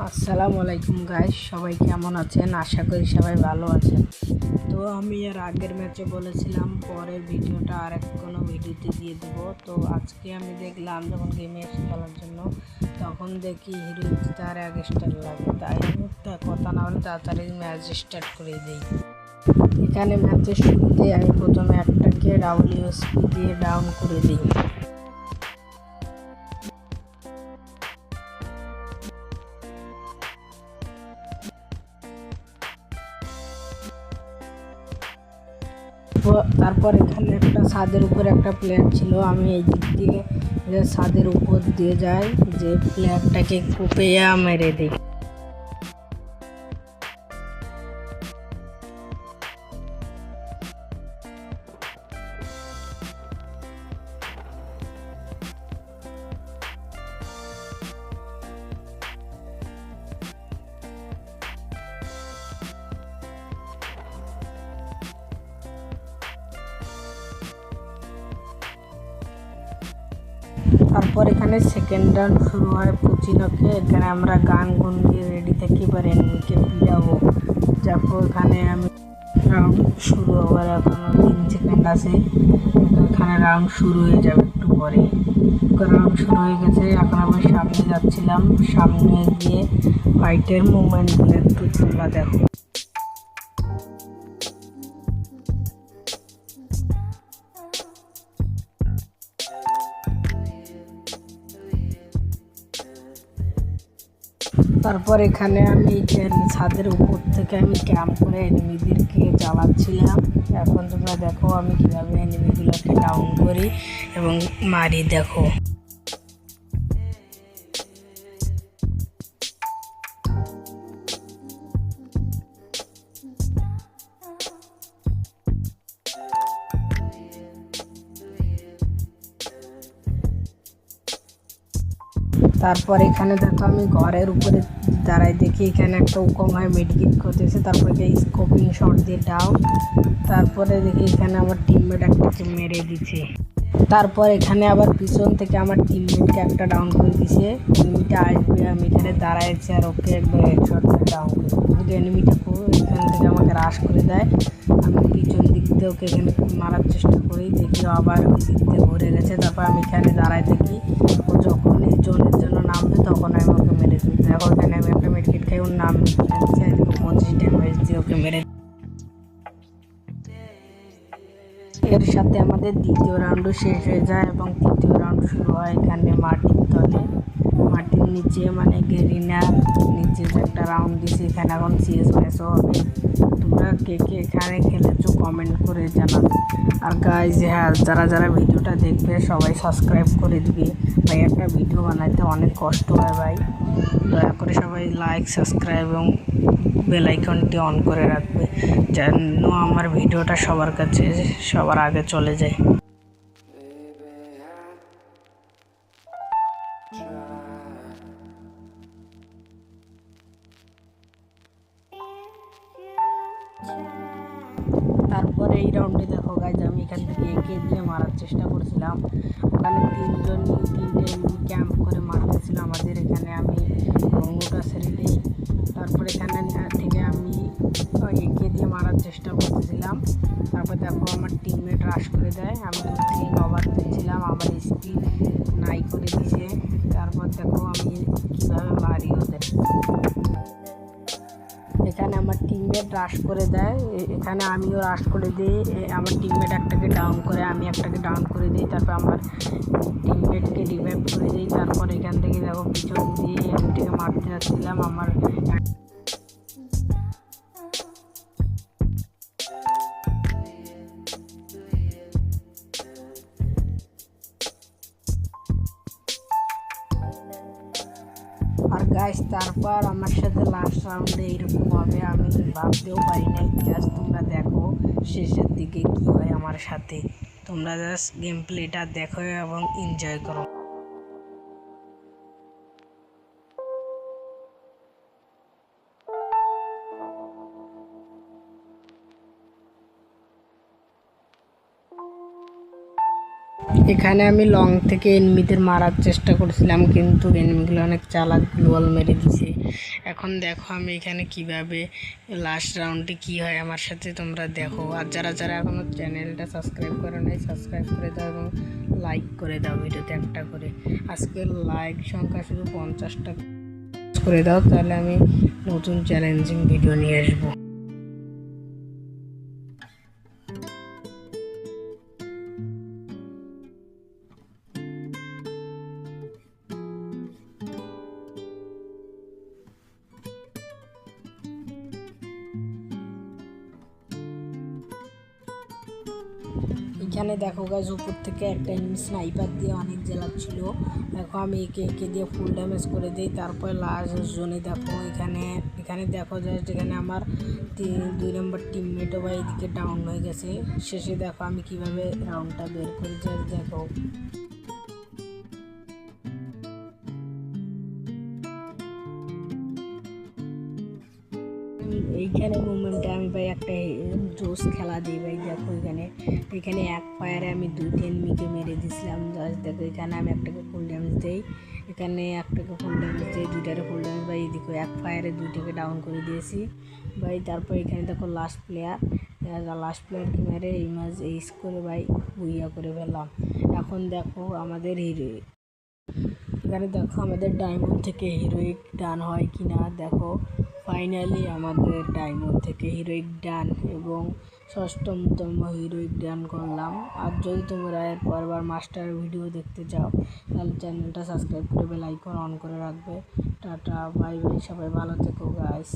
আসসালামু আলাইকুম গাইস, সবাই কেমন আছেন? আশা করি সবাই ভালো আছেন। তো আমি এর আগের ম্যাচে বলেছিলাম পরের ভিডিওটা কোনো ভিডিওতে দিয়ে দেবো। তো আজকে আমি দেখলাম যখন গেমে এসে খেলার জন্য, তখন দেখি হিরো তার এক স্টার লাগে। তাই কথা না বলে তাড়াতাড়ি ম্যাচ স্টার্ট করে দিই। এখানে ম্যাচের শুরুতে আমি প্রথমে একটাকে WSP দিয়ে ডাউন করে দিই। তারপর এখানে একটা ছাদের উপরে একটা প্লেয়ার ছিল। আমি এই দিক দিয়ে ছাদের উপর দিয়ে যাই, যে প্লেয়ারটাকে কুপিয়ে মেরে দিই। তারপর এখানে সেকেন্ড রাউন্ড শুরু হয় পুচিনোকে। এখানে আমরা গান দিয়ে রেডি থাকি, এবার এনিমিকে পিড়াবো। যাবো এখানে আমি রাউন্ড শুরু হওয়ার এখনো 3 সেকেন্ড আছে। এখানে রাউন্ড শুরু হয়ে যাবে একটু পরে। রাউন্ড শুরু হয়ে গেছে। এখন আমি সামনে যাচ্ছিলাম, সামনে গিয়ে ফাইটের মুভমেন্টগুলো একটু তোমরা দেখো। তারপর এখানে আমি ছাদের উপর থেকে আমি ক্যাম্প করে এনিমিদেরকে জ্বালাচ্ছিলাম। এখন তোমরা দেখো আমি কীভাবে এনিমিগুলোকে ডাউন করি এবং মারি, দেখো। তারপর এখানে দেখো আমি ঘরের উপরে দাঁড়াই, দেখি এখানে একটা উকম হয় মেডিকেট করতেছে। তারপরে স্কোপিং শট দিয়ে ডাউন। তারপরে দেখি এখানে আমার টিমমেট একটাকে মেরে দিচ্ছে। তারপর এখানে আবার পিছন থেকে আমার টিমমেটকে একটা ডাউন করে দিছে। এনিমিটা আসবে, আমি এখানে দাঁড়াইছি আর ওকে একবার হেডশট ডাউন করি। যদি এনিমিটা এখান থেকে আমাকে রাশ করে দেয়, আমি পিছন দিক দিয়ে ওকে এখানে মারার চেষ্টা করি। দেখি আবার ওই দিক দিয়ে ঘুরে গেছে। তারপর আমি এখানে দাঁড়ায় দেখি ও যখন এই জোনের জন্য নামবে তখন আমি ওকে মেরে দিই। দেখো এখানে আমি একটা মেডকিট খাই, ওর নাম 25 ড্যামেজ দিয়ে ওকে মেরে। এর সাথে আমাদের দ্বিতীয় রাউন্ডও শেষ হয়ে যায় এবং তৃতীয় রাউন্ড শুরু হয় এখানে মাটির তলে, মাটির নিচে, মানে গেরিনার নিচে যে একটা রাউন্ড দিছে। এখানে এখন CS ম্যাচও হবে। তোমরা কে কে এখানে খেলেছো কমেন্ট করে জানাবে। আর গাইজ, হ্যাঁ, যারা যারা ভিডিওটা দেখবে সবাই সাবস্ক্রাইব করে দিবে ভাই। একটা ভিডিও বানাইতে অনেক কষ্ট হয় ভাই। দয়া করে সবাই লাইক, সাবস্ক্রাইব এবং বেল আইকনটি অন করে রাখবে, যেন আমার ভিডিওটা সবার কাছে সবার আগে চলে যায়। তারপরে এই রাউন্ডে দেখো গাইজ, আমি এখান থেকে একে দিয়ে মারার চেষ্টা করছিলাম। ওখানে তিনটে ক্যাম্প করে মারতেছিল আমাদের। এখানে আমি ভঙ্গুটা ছেড়ে দিই। তারপরে এখানে থেকে আমি একে দিয়ে মারার চেষ্টা করতেছিলাম। তারপর দেখো আমার টিমমেট রাশ করে দেয়। আমি দূর থেকে কভার দিচ্ছিলাম, আমার স্পিড নাই করে দিছে। তারপর দেখো আমি কীভাবে মারি ওদের। এখানে আমার টিমমেট রাশ করে দেয়, এখানে আমিও রাশ করে দিই। আমার টিমমেট একটাকে ডাউন করে, আমি একটাকে ডাউন করে দিই। তারপর আমার টিমমেটকে রিভাইভ করে দিই। তারপর এখান থেকে দেখো পিছন দিয়ে এমটিকে মারতে যাচ্ছিলাম। আমার আর গাইস, তারপর আমার সাথে লাস্ট রাউন্ডে এইরকম হবে আমি ভাবতেও পারি নাই। জাস্ট তোমরা দেখো শেষের দিকে কী হয় আমার সাথে। তোমরা জাস্ট গেম প্লেটা দেখো এবং এনজয় করো। এখানে আমি লং থেকে এনিমিদের মারার চেষ্টা করছিলাম, কিন্তু এনিমিগুলো অনেক চালাক, গ্লোয়াল মেরে দিছে। এখন দেখো আমি এখানে কিভাবে লাস্ট রাউন্ডে কি হয় আমার সাথে তোমরা দেখো। আর যারা যারা এখনও চ্যানেলটা সাবস্ক্রাইব করে নাই সাবস্ক্রাইব করে দাও এবং লাইক করে দাও ভিডিওতে একটা করে। আজকের লাইক সংখ্যা শুধু 50টা করে দাও, তাহলে আমি নতুন চ্যালেঞ্জিং ভিডিও নিয়ে আসবো। এখানে দেখো গাইস উপর থেকে একটা এনিমি স্নাইপার দিয়ে অনেক জ্বালাচ্ছিল। দেখো আমি একে দিয়ে ফুল ড্যামেজ করে দিই। তারপর লাস্ট জোনে দেখো এখানে দেখো জাস্ট এখানে আমার 2 নম্বর টিমমেটও বা এদিকে ডাউন হয়ে গেছে। শেষে দেখো আমি কিভাবে রাউন্ডটা বের করি, জাস্ট দেখো। এইখানে মুভমেন্টে আমি ভাই একটা জোস খেলা দিই ভাই। দেখো এখানে এক ফায়ারে আমি 2টি এনিমিকে মেরে দিয়েছিলাম। জাস্ট দেখো এখানে আমি একটাকে ফুল ড্যামেজ দিই, এখানে একটাকে ফুল ড্যামেজ দিই, 2টারে ফুল ড্যামেজ ভাই। এদিকে এক ফায়ারে 2টাকে ডাউন করে দিয়েছি ভাই। তারপর এখানে দেখো লাস্ট প্লেয়ারকে মেরে এইস করে ভাই বুইয়া করে ফেললাম। এখন দেখো আমাদের এখানে দেখো আমাদের ডায়মন্ড থেকে হিরোইক ডান হয় কি না। দেখো ফাইনালি আমাদের ডায়মন্ড থেকে হিরোইক ডান এবং 6তম হিরোইক ডান করলাম। আর যদি তোমরা এর পরবার মাস্টার ভিডিও দেখতে চাও তাহলে চ্যানেলটা সাবস্ক্রাইব করে বেল আইকন অন করে রাখবে। টাটা বাই বাই, সবাই ভালো থেকো গাইস।